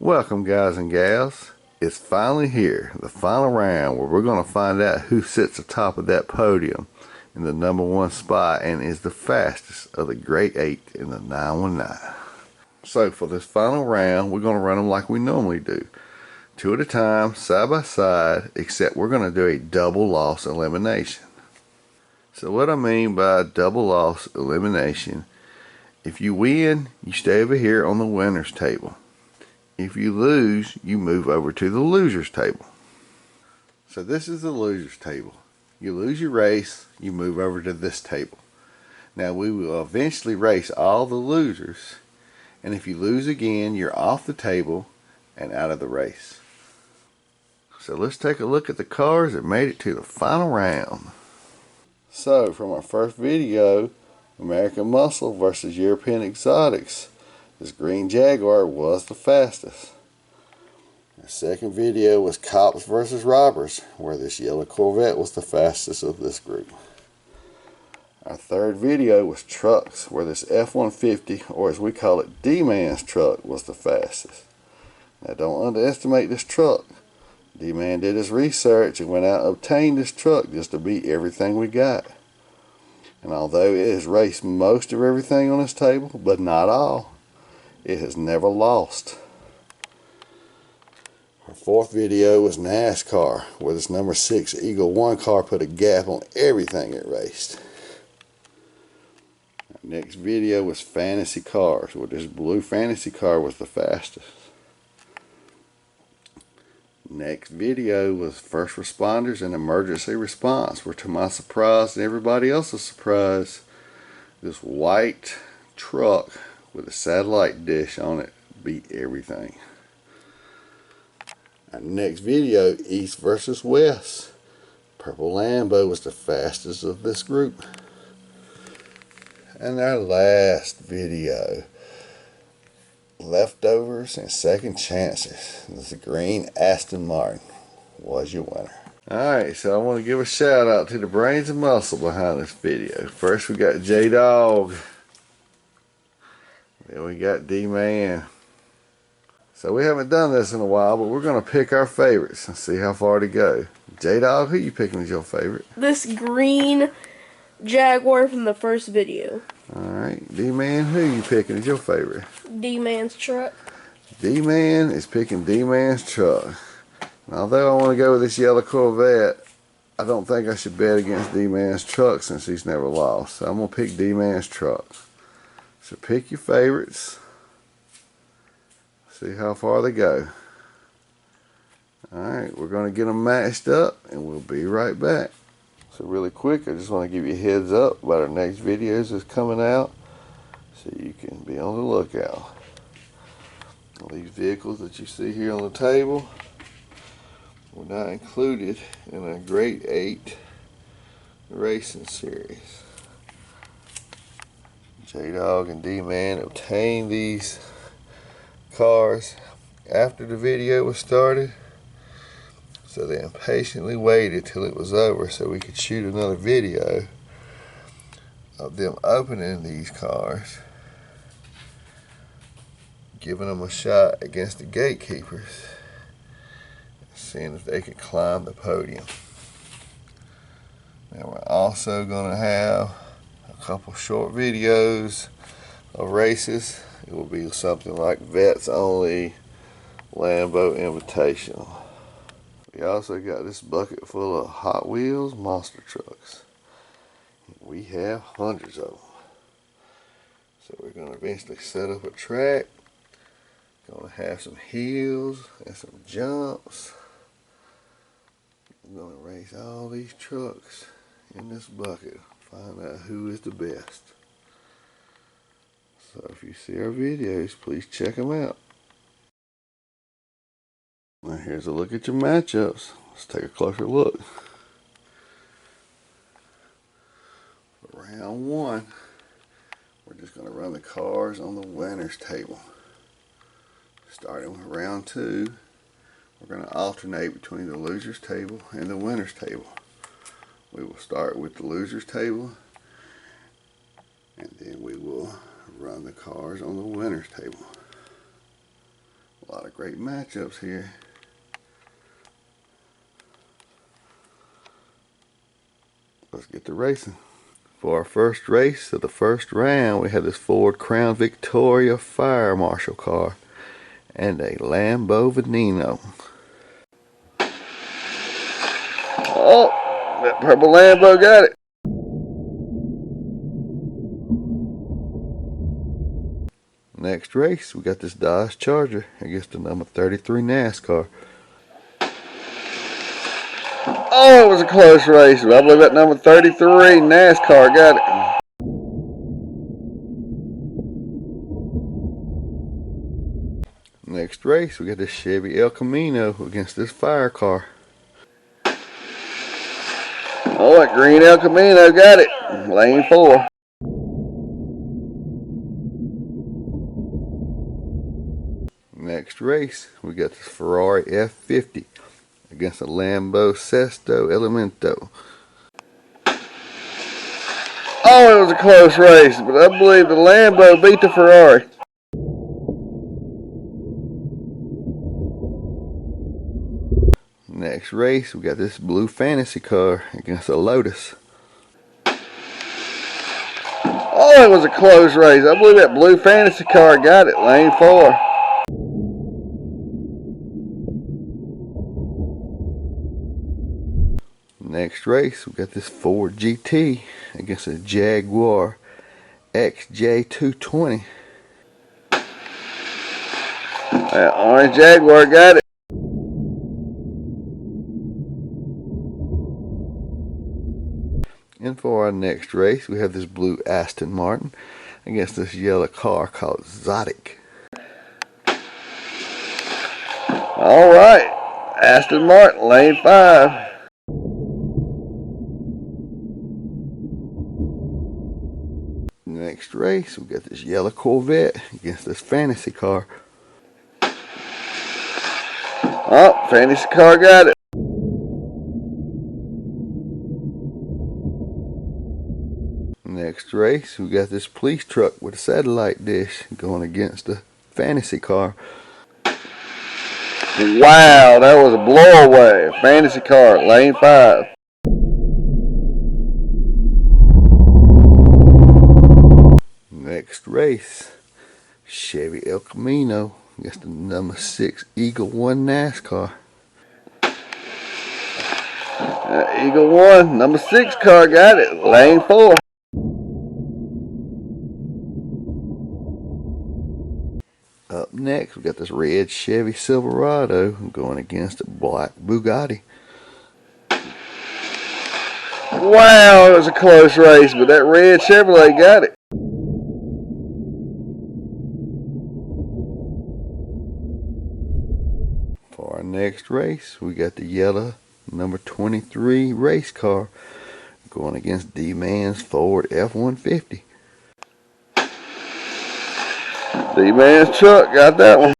Welcome, guys and gals. It's finally here, the final round where we're going to find out who sits atop of that podium in the #1 spot and is the fastest of the Great 8 in the 919. So for this final round, we're going to run them like we normally do. 2 at a time, side by side, except we're going to do a double loss elimination. So what I mean by double loss elimination, if you win, you stay over here on the winner's table. If you lose, you move over to the loser's table. So this is the loser's table. You lose your race, you move over to this table. Now we will eventually race all the losers, and if you lose again, you're off the table and out of the race. So let's take a look at the cars that made it to the final round. So from our first video, American Muscle versus European Exotics, this green Jaguar was the fastest. The second video was Cops versus Robbers, where this yellow Corvette was the fastest of this group. Our third video was Trucks, where this F-150, or as we call it, D-Man's truck, was the fastest. Now don't underestimate this truck. D-Man did his research and went out and obtained this truck just to beat everything we got. And although it has raced most of everything on this table, but not all, it has never lost. Our fourth video was NASCAR, where this #6 Eagle 1 car put a gap on everything it raced. Our next video was Fantasy Cars, where this blue Fantasy car was the fastest. Next video was First Responders and Emergency Response, where to my surprise and everybody else's surprise, this white truck with a satellite dish on it beat everything. Our next video, East versus West. Purple Lambo was the fastest of this group. And our last video, Leftovers and Second Chances. This green Aston Martin was your winner. Alright, so I want to give a shout out to the brains and muscle behind this video. First we got J-Dog. Then we got D-Man. So we haven't done this in a while, but we're going to pick our favorites and see how far to go. J-Dog, who you picking as your favorite? This green Jaguar from the first video. Alright, D-Man, who you picking as your favorite? D-Man's truck. D-Man is picking D-Man's truck. And although I want to go with this yellow Corvette, I don't think I should bet against D-Man's truck since he's never lost. So I'm going to pick D-Man's truck. So pick your favorites. See how far they go. Alright, we're going to get them matched up and we'll be right back. So really quick, I just want to give you a heads up about our next videos that's coming out so you can be on the lookout. All these vehicles that you see here on the table were not included in a Great 8 racing series. J-Dog and D-Man obtained these cars after the video was started, so they impatiently waited till it was over so we could shoot another video of them opening these cars, giving them a shot against the gatekeepers, seeing if they could climb the podium. Now we're also going to have a couple short videos of races. It will be something like Vets Only, Lambo Invitational. We also got this bucket full of Hot Wheels monster trucks. We have hundreds of them. So we're going to eventually set up a track. Going to have some hills and some jumps. We're going to race all these trucks in this bucket. Find out who is the best. So if you see our videos, please check them out. Now here's a look at your matchups. Let's take a closer look. For round 1, we're just going to run the cars on the winner's table. Starting with round 2, we're going to alternate between the loser's table and the winner's table. We will start with the loser's table, and then we will run the cars on the winner's table. A lot of great matchups here. Let's get to racing. For our first race of the first round, we have this Ford Crown Victoria Fire Marshal car and a Lambo Veneno. Oh, that purple Lambo got it. Next race, we got this Dodge Charger against the number 33 NASCAR. Oh, it was a close race, but I believe that number 33 NASCAR got it. Next race, we got this Chevy El Camino against this fire car. Oh, that green El Camino got it. Lane 4. Next race, we got this Ferrari F50 against a Lambo Sesto Elemento. Oh, it was a close race, but I believe the Lambo beat the Ferrari. Next race, we got this blue fantasy car against a Lotus. Oh, it was a close race. I believe that blue fantasy car got it. Lane 4. Next race, we got this Ford GT against a Jaguar XJ220. That orange Jaguar got it. And for our next race, we have this blue Aston Martin against this yellow car called Zodic. All right, Aston Martin, lane 5. Next race, we got this yellow Corvette against this fantasy car. Oh, fantasy car got it. Next race, we got this police truck with a satellite dish going against the fantasy car. Wow, that was a blow-away. Fantasy car, lane 5. Next race, Chevy El Camino against the number 6 Eagle 1 NASCAR. Eagle 1, number 6 car got it, lane 4. Up next, we got this red Chevy Silverado going against a black Bugatti. Wow, it was a close race, but that red Chevrolet got it. For our next race, we got the yellow number 23 race car going against D-Man's Ford F-150. D-Man's truck got that one.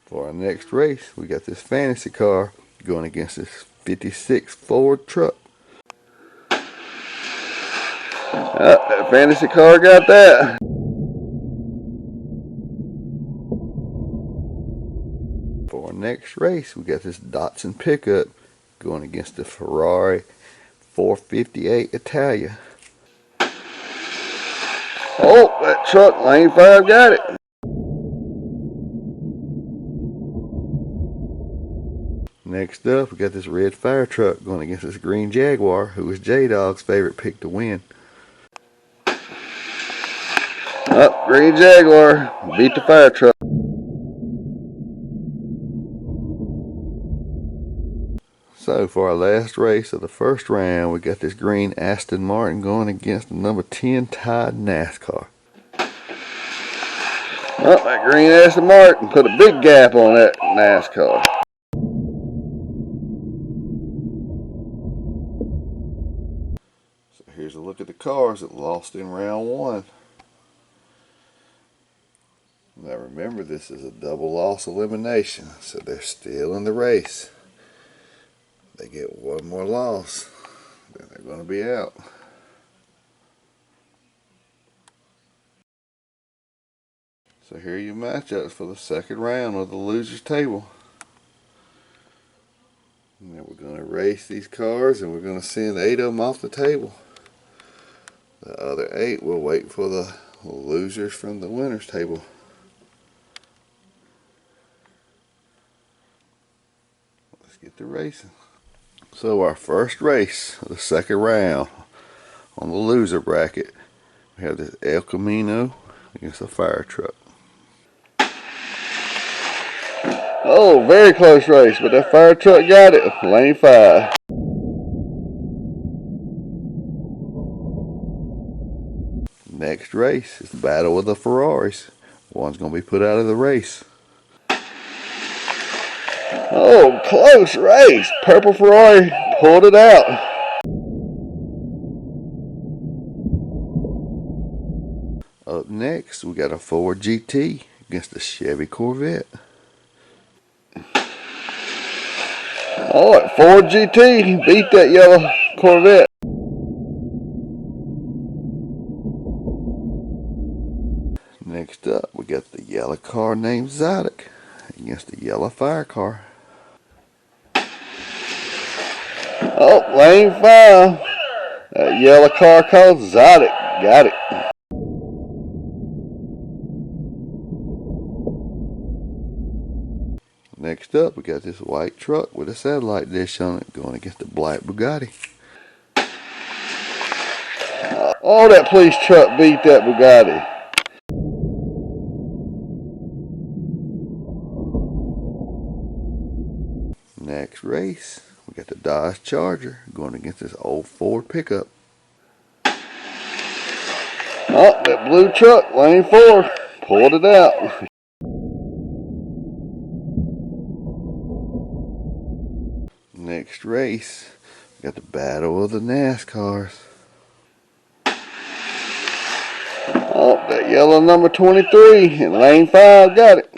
For our next race, we got this fantasy car going against this 56 Ford truck. That fantasy car got that. For our next race, we got this Datsun pickup going against the Ferrari 458 Italia. Oh, that truck, lane 5 got it. Next up, we got this red fire truck going against this green Jaguar, who was J-Dog's favorite pick to win. Oh, green Jaguar beat the fire truck. So for our last race of the first round, we got this green Aston Martin going against the number 10 Tide NASCAR. Oh, that green Aston Martin put a big gap on that NASCAR. So here's a look at the cars that lost in round 1. Now remember, this is a double loss elimination, so they're still in the race. They get one more loss, then they're going to be out. So here are your matchups for the second round of the loser's table. Now we're going to race these cars and we're going to send 8 of them off the table. The other 8 will wait for the losers from the winner's table. Let's get to racing. So our first race of the second round on the loser bracket, we have this El Camino against a fire truck. Oh, very close race, but that fire truck got it. Lane 5. Next race is the battle of the Ferraris. One's going to be put out of the race. Oh, close race. Purple Ferrari pulled it out. Up next, we got a Ford GT against a Chevy Corvette. Oh, that Ford GT beat that yellow Corvette. Next up, we got the yellow car named Zydeco against the yellow fire car. Oh, lane 5. That yellow car called Zydeco got it. Next up, we got this white truck with a satellite dish on it going against the black Bugatti. Oh, that police truck beat that Bugatti. Next race, we got the Dodge Charger going against this old Ford pickup. Oh, that blue truck, lane 4, pulled it out. Next race, we got the battle of the NASCARs. Oh, that yellow number 23 in lane 5 got it.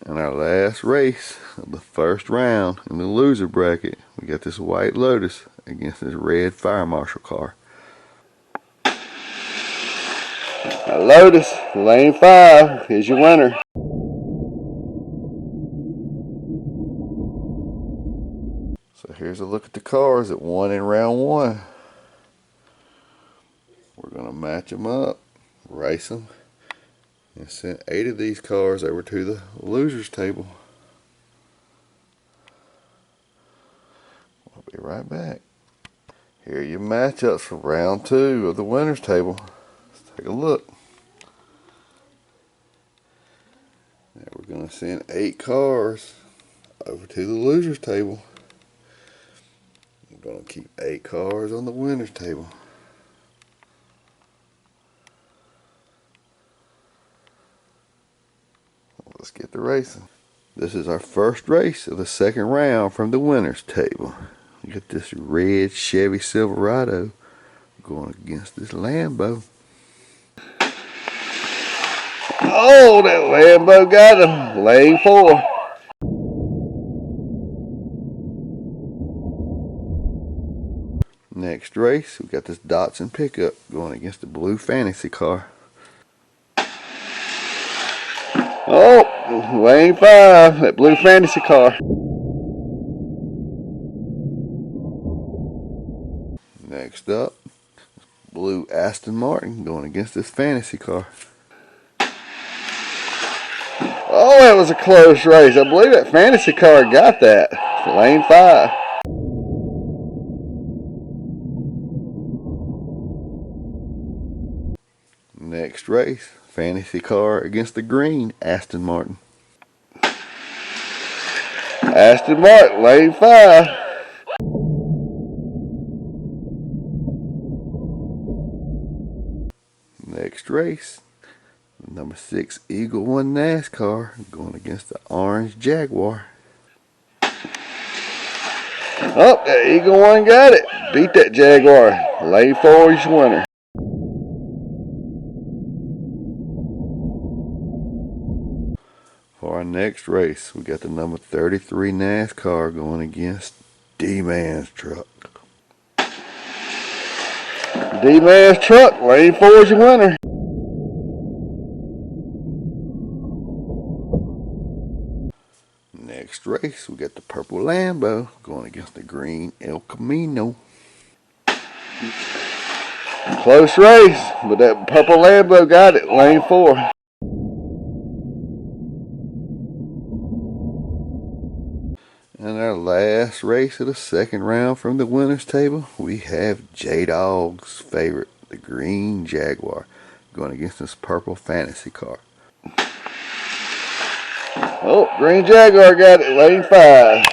And our last race of the first round in the loser bracket, we got this white Lotus against this red fire marshal car. Lotus, lane 5 is your winner. So here's a look at the cars that won in round 1. We're going to match them up, race them, and send 8 of these cars over to the losers table. We'll be right back. Here are your matchups for round 2 of the winners table. Let's take a look. Now we're going to send 8 cars over to the losers table. We're going to keep 8 cars on the winners table. Let's get to racing. This is our first race of the second round from the winners table. You got this red Chevy Silverado going against this Lambo. Oh, that Lambo got him. Lane 4. Next race, we got this Datsun pickup going against the blue Fantasy car. Oh, lane 5, that blue Fantasy car. Next up, blue Aston Martin going against this Fantasy car. Oh, that was a close race. I believe that Fantasy car got that. Lane 5. Next race, Fantasy car against the green Aston Martin. Aston Martin, lane 5. Next race, number 6 Eagle 1 NASCAR going against the orange Jaguar. Oh, that Eagle 1 got it. Beat that Jaguar. Lane 4 is your winner. For our next race, we got the number 33 NASCAR going against D-Man's truck. D-Man's truck, lane 4 is your winner. Next race, we got the purple Lambo going against the green El Camino. Close race, but that purple Lambo got it, lane 4. And our last race of the second round from the winner's table, we have J-Dog's favorite, the green Jaguar, going against this purple fantasy car. Oh, green Jaguar got it, lane 5.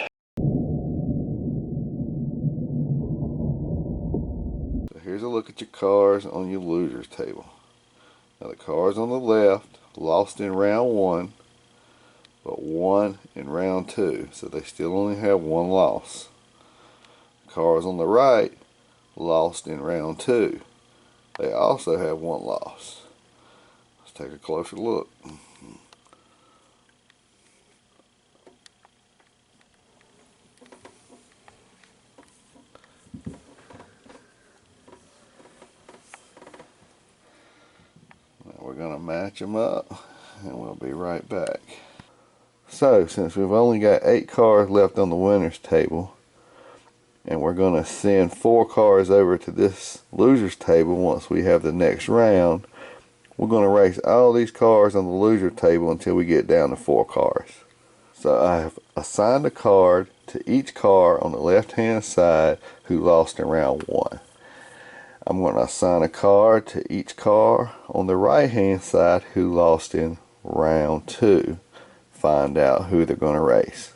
So here's a look at your cars on your loser's table. Now the cars on the left lost in round 1, but won in round 2, so they still only have one loss. Cars on the right lost in round 2. They also have one loss. Let's take a closer look. Now we're going to match them up and we'll be right back. So since we've only got 8 cars left on the winner's table, and we're going to send 4 cars over to this loser's table once we have the next round, we're going to race all these cars on the loser table until we get down to 4 cars. So I have assigned a card to each car on the left hand side who lost in round 1. I'm going to assign a card to each car on the right hand side who lost in round 2. Find out who they're going to race.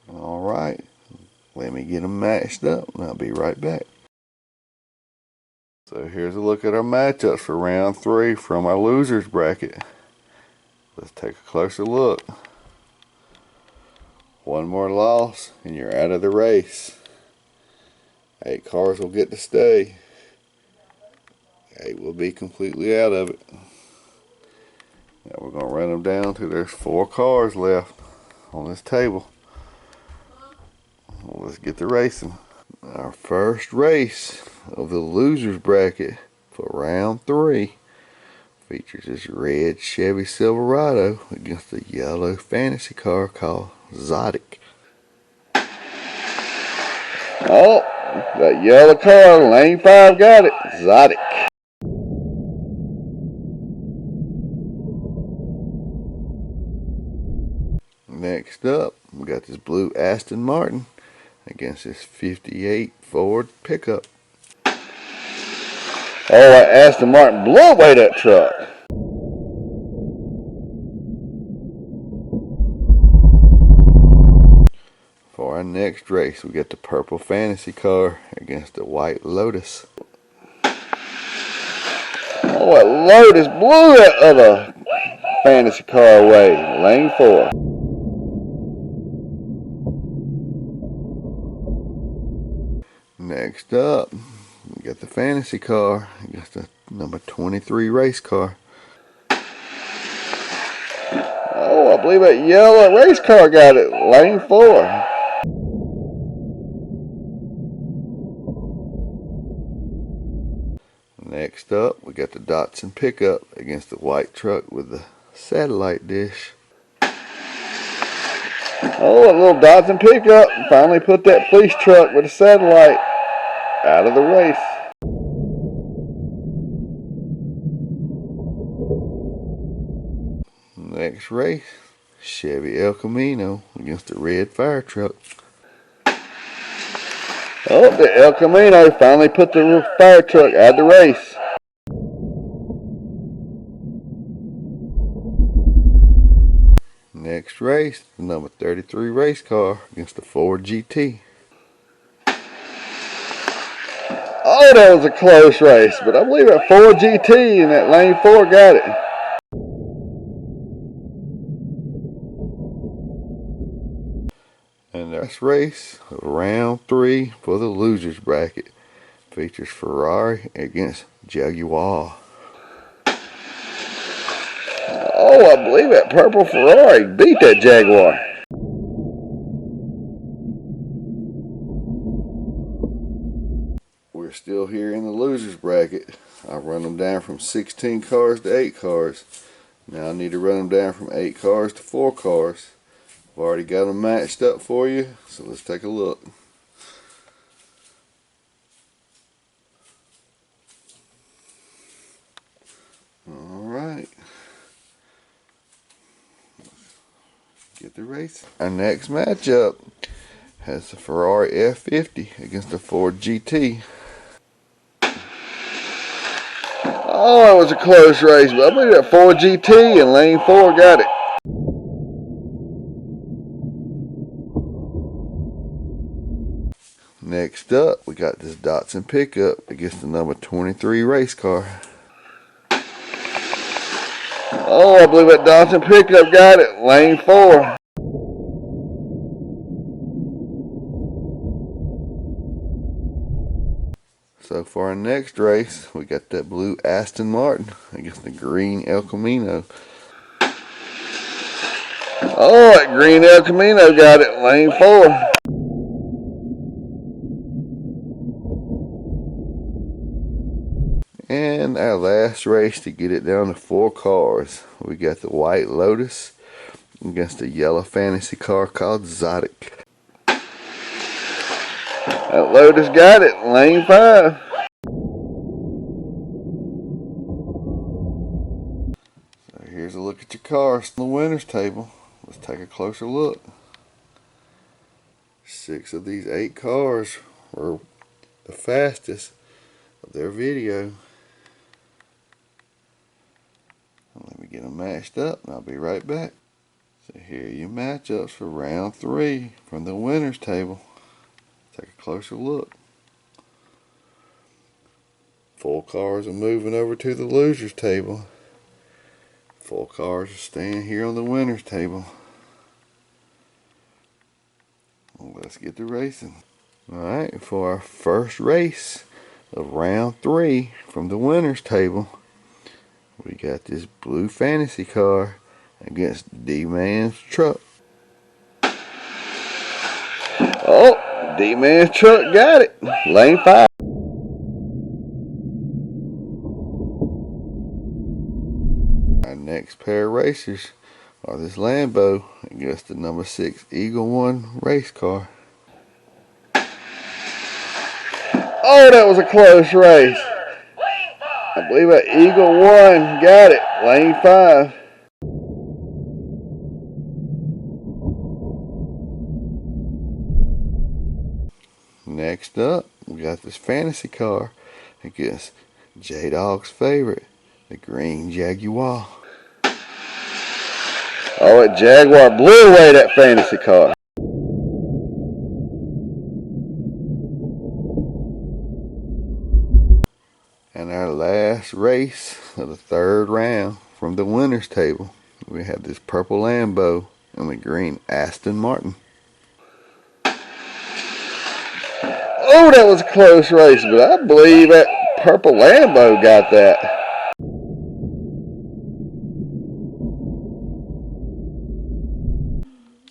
Alright, let me get them matched up and I'll be right back. So here's a look at our matchups for round 3 from our losers bracket. Let's take a closer look. One more loss and you're out of the race. 8 cars will get to stay. 8 will be completely out of it. Now we're going to run them down till there's 4 cars left on this table. Let's get to racing. Our first race of the losers bracket for round 3 features this red Chevy Silverado against a yellow fantasy car called Zodic. Oh, that yellow car, lane 5 got it, Zodic. Next up, we got this blue Aston Martin against this 58 Ford pickup. Oh, that Aston Martin blew away that truck. For our next race, we got the purple fantasy car against the white Lotus. Oh, that Lotus blew that other fantasy car away, lane 4. Next up, we got the fantasy car against the number 23 race car. Oh, I believe that yellow race car got it, lane 4. Next up, we got the Datsun pickup against the white truck with the satellite dish. Oh, a little Datsun pickup finally put that police truck with a satellite out of the race. Next race, Chevy El Camino against the red fire truck. Oh, the El Camino finally put the fire truck out of the race. Next race, the number 33 race car against the Ford GT. Oh, that was a close race, but I believe that Ford GT in that lane 4 got it. And that's race round 3 for the losers bracket features Ferrari against Jaguar. Oh, I believe that purple Ferrari beat that Jaguar. We're still here in the losers bracket. I run them down from 16 cars to 8 cars. Now I need to run them down from 8 cars to 4 cars. I've already got them matched up for you, so let's take a look. Alright. Get the race. Our next matchup has the Ferrari F50 against the Ford GT. Oh, it was a close race, but I believe that Ford GT and lane 4 got it. Next up, we got this Datsun pickup against the number 23 race car. Oh, I believe that Datsun pickup got it. Lane 4. So for our next race, we got that blue Aston Martin against the green El Camino. Oh, that green El Camino got it. Lane 4. And our last race to get it down to 4 cars, we got the white Lotus against the yellow fantasy car called Zodic. That Lotus got it. Lane 5. So here's a look at your cars on the winners table. Let's take a closer look. 6 of these 8 cars were the fastest of their video. Let me get them matched up and I'll be right back. So here are your matchups for round 3 from the winners table. Take a closer look. 4 cars are moving over to the losers table. 4 cars are staying here on the winners table. Well, let's get to racing. Alright, for our first race of round 3 from the winners table, we got this blue fantasy car against D-Man's truck. Oh, D-Man's truck got it. Lane 5. Our next pair of racers are this Lambo against the number 6 Eagle 1 race car. Oh, that was a close race. I believe that Eagle 1 got it. Lane 5. Next up, we got this fantasy car against J-Dog's favorite, the green Jaguar. Oh, that Jaguar blew away that fantasy car. And our last race of the 3rd round from the winners table, we have this purple Lambo and the green Aston Martin. Oh, that was a close race, but I believe that purple Lambo got that.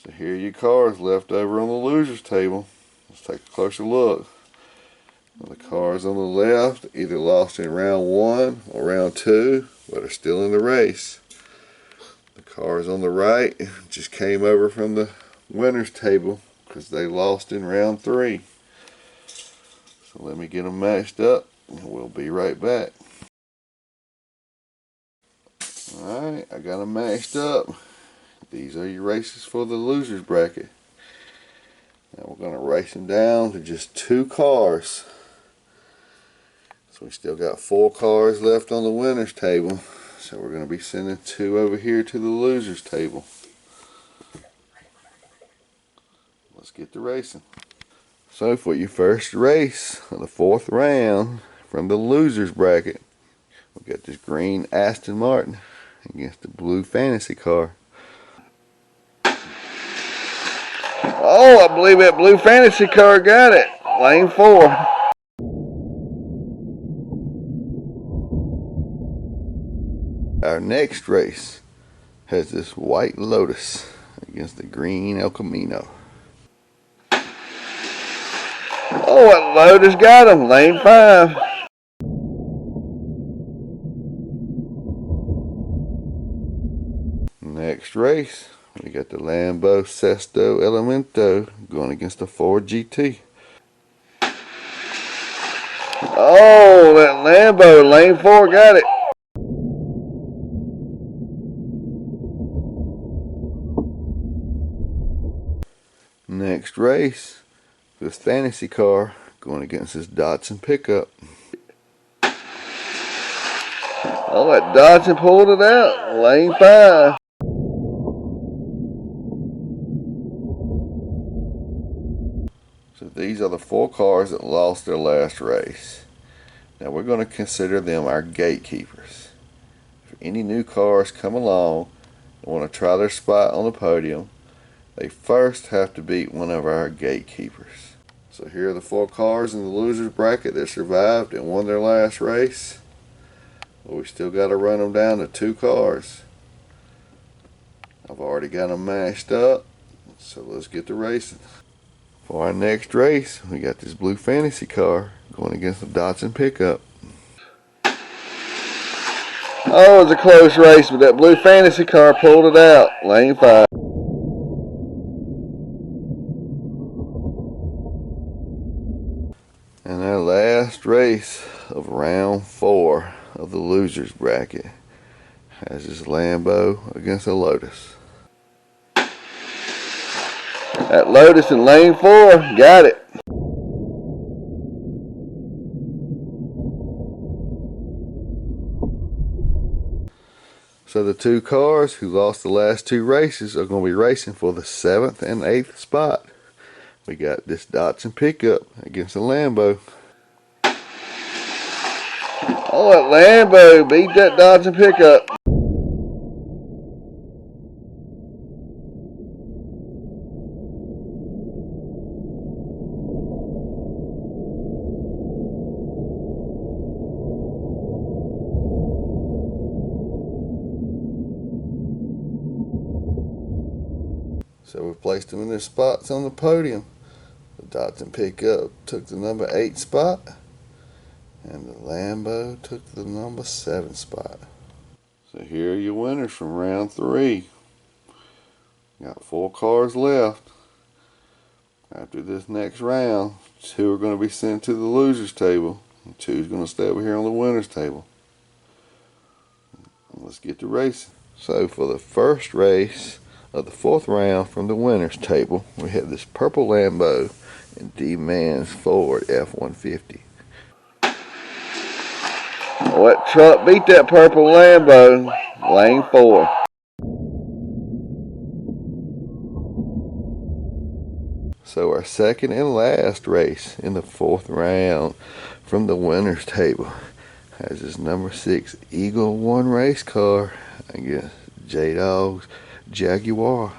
So here are your cars left over on the losers table. Let's take a closer look. The cars on the left either lost in round 1 or round 2, but are still in the race. The cars on the right just came over from the winners table because they lost in round 3. So let me get them matched up and we'll be right back. Alright, I got them matched up. These are your races for the losers bracket. Now we're going to race them down to just 2 cars. So we still got 4 cars left on the winners table. So we're going to be sending 2 over here to the losers table. Let's get to racing. So for your first race of the 4th round from the losers bracket, we got this green Aston Martin against the blue fantasy car. Oh, I believe that blue fantasy car got it. Lane 4. Our next race has this white Lotus against the green El Camino. Oh, that Lotus got him. Lane 5. Next race, we got the Lambo Sesto Elemento going against the Ford GT. Oh, that Lambo, lane 4 got it. Next race, this fantasy car going against this Datsun pickup. Oh, that Dodson pulled it out. Lane 5. So these are the 4 cars that lost their last race. Now we're going to consider them our gatekeepers. If any new cars come along and want to try their spot on the podium, they first have to beat one of our gatekeepers. So here are the 4 cars in the losers bracket that survived and won their last race. But we still got to run them down to 2 cars. I've already got them mashed up, so let's get to racing. For our next race, we got this blue fantasy car going against the Datsun pickup. Oh, it was a close race, but that blue fantasy car pulled it out. Lane 5. And our last race of round 4 of the losers bracket has this Lambo against a Lotus. That Lotus in lane 4 got it. So the 2 cars who lost the last 2 races are going to be racing for the 7th and 8th spot. We got this Datsun pickup against a Lambo. Oh, that Lambo beat that Dodson pickup. So we placed them in their spots on the podium. The Datsun pickup took the number 8 spot, and the Lambo took the number 7 spot. So here are your winners from round 3. Got 4 cars left. After this next round, 2 are going to be sent to the losers table, and 2 is going to stay over here on the winners table. Let's get to racing. So for the first race of the 4th round from the winners table, we have this purple Lambo and D-Man's Ford F-150. Oh, that truck beat that purple Lambo. Lane 4. So our second and last race in the 4th round from the winners table has this number 6 Eagle 1 race car against J-Dog's Jaguar.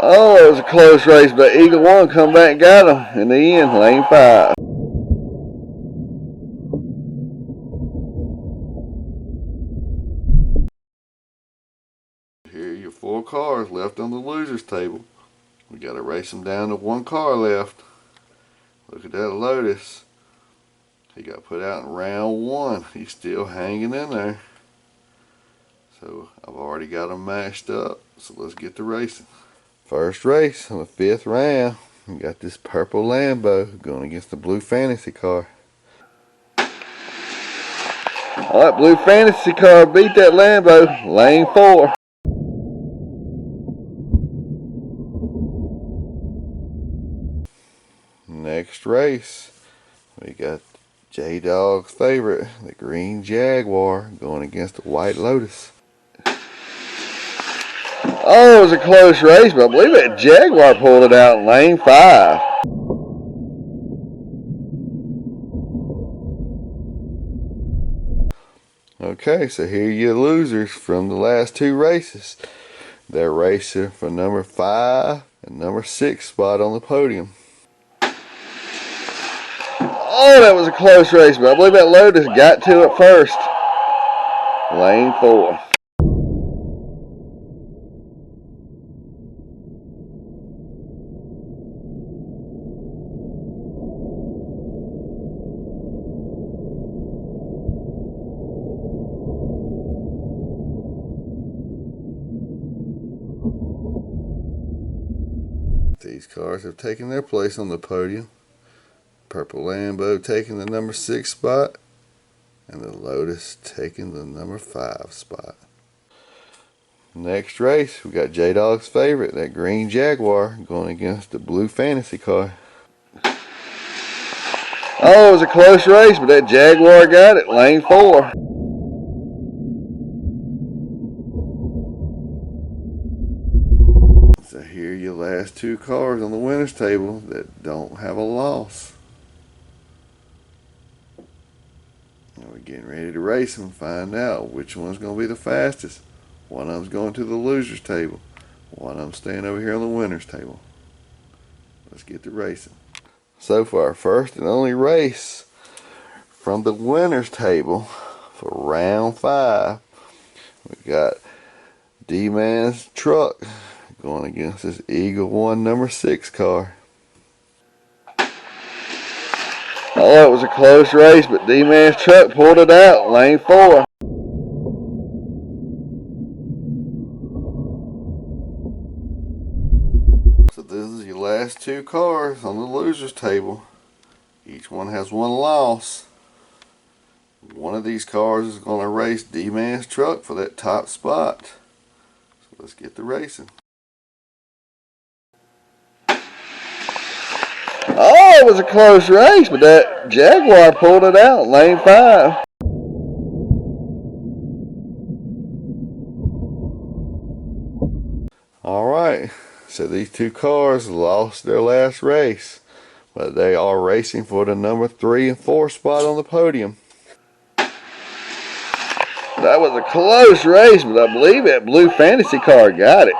Oh, it was a close race, but Eagle 1 come back and got him in the end. Lane 5. Here are your 4 cars left on the losers table. We got to race them down to 1 car left. Look at that Lotus. He got put out in round 1. He's still hanging in there. So I've already got them mashed up. So let's get to racing. First race on the 5th round. We got this purple Lambo going against the blue fantasy car. Oh, that blue fantasy car beat that Lambo. Lane 4. Next race, we got J-Dog's favorite, the green Jaguar, going against the white Lotus. Oh, it was a close race, but I believe that Jaguar pulled it out in lane 5. Okay, so here are your losers from the last 2 races. They're racing for number 5 and number 6 spot on the podium. Oh, that was a close race, but I believe that Lotus got to it first. Lane 4. These cars have taken their place on the podium. Purple Lambo taking the number 6 spot, and the Lotus taking the number 5 spot. Next race, we got J-Dog's favorite, that green Jaguar, going against the blue Fantasy car. Oh, it was a close race, but that Jaguar got it. Lane 4. So here are your last two cars on the winner's table that don't have a loss. Now we're getting ready to race them, find out which one's going to be the fastest. One of them's going to the loser's table. One of them's staying over here on the winner's table. Let's get to racing. So for our first and only race from the winner's table for round 5, we got D-Man's truck going against this Eagle 1 number 6 car. Oh, it was a close race, but D-Man's truck pulled it out. Lane 4. So this is your last two cars on the loser's table. Each one has one loss. One of these cars is going to race D-Man's truck for that top spot. So let's get to racing. Oh, it was a close race, but that Jaguar pulled it out. Lane 5. Alright, so these two cars lost their last race, but they are racing for the number 3 and 4 spot on the podium. That was a close race, but I believe that blue Fantasy car got it.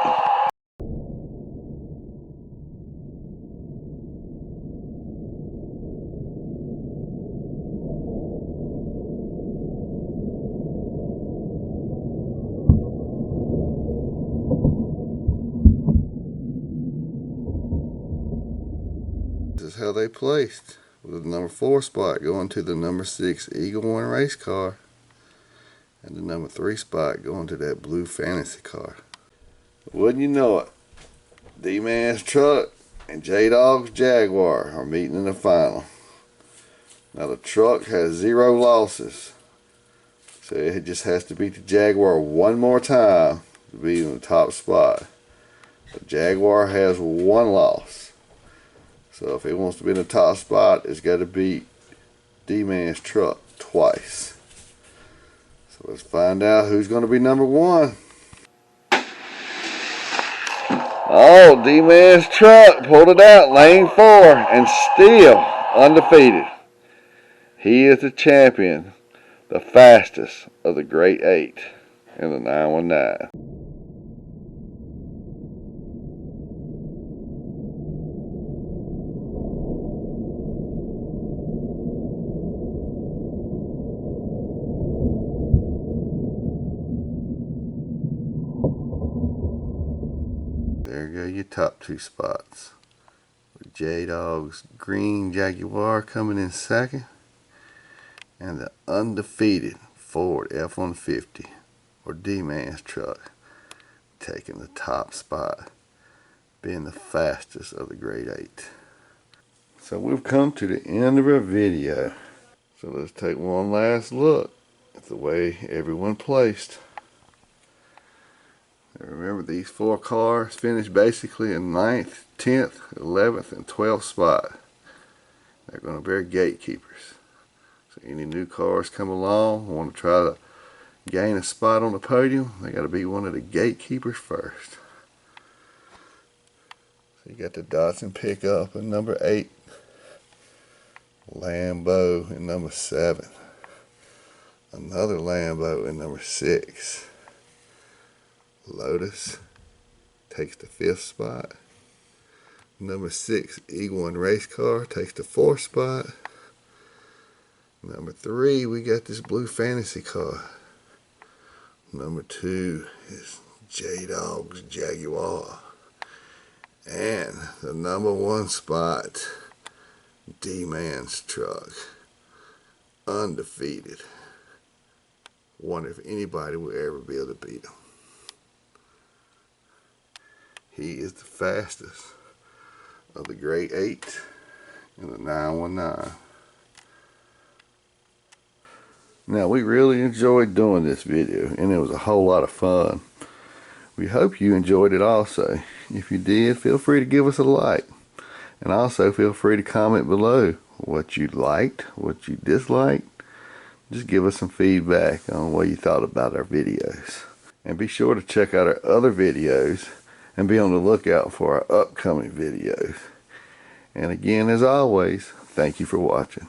This is how they placed, with the number 4 spot going to the number 6 Eagle 1 race car, and the number 3 spot going to that blue Fantasy car. Wouldn't you know it, D-Man's truck and J-Dog's Jaguar are meeting in the final. Now the truck has 0 losses, so it just has to beat the Jaguar one more time to be in the top spot. The Jaguar has 1 loss. So if it wants to be in the top spot, it's got to beat D-Man's truck twice. So let's find out who's going to be number 1. Oh, D-Man's truck pulled it out. Lane 4 and still undefeated. He is the champion, the fastest of the Great 8 in the 919. There go your top 2 spots. With J-Dog's green Jaguar coming in second, and the undefeated Ford F-150 or D-Man's truck taking the top spot, being the fastest of the Great 8. So we've come to the end of our video. So let's take one last look at the way everyone placed. And remember, these 4 cars finished basically in 9th, 10th, 11th, and 12th spot. They're going to be gatekeepers. So any new cars come along, want to try to gain a spot on the podium, they got to be one of the gatekeepers first. So you got the Datsun pickup in number 8, Lambo in number 7, another Lambo in number 6. Lotus takes the 5th spot. Number 6 Eagle 1 race car takes the 4th spot. Number 3, we got this blue fantasy car. Number 2 is J-Dog's Jaguar. And the number 1 spot, D-Man's truck. Undefeated. Wonder if anybody will ever be able to beat him. He is the fastest of the Great 8 and the 919. Now, we really enjoyed doing this video, and it was a whole lot of fun. We hope you enjoyed it also. If you did, feel free to give us a like. And also feel free to comment below what you liked, what you disliked. Just give us some feedback on what you thought about our videos. And be sure to check out our other videos and be on the lookout for our upcoming videos. And again, as always, thank you for watching.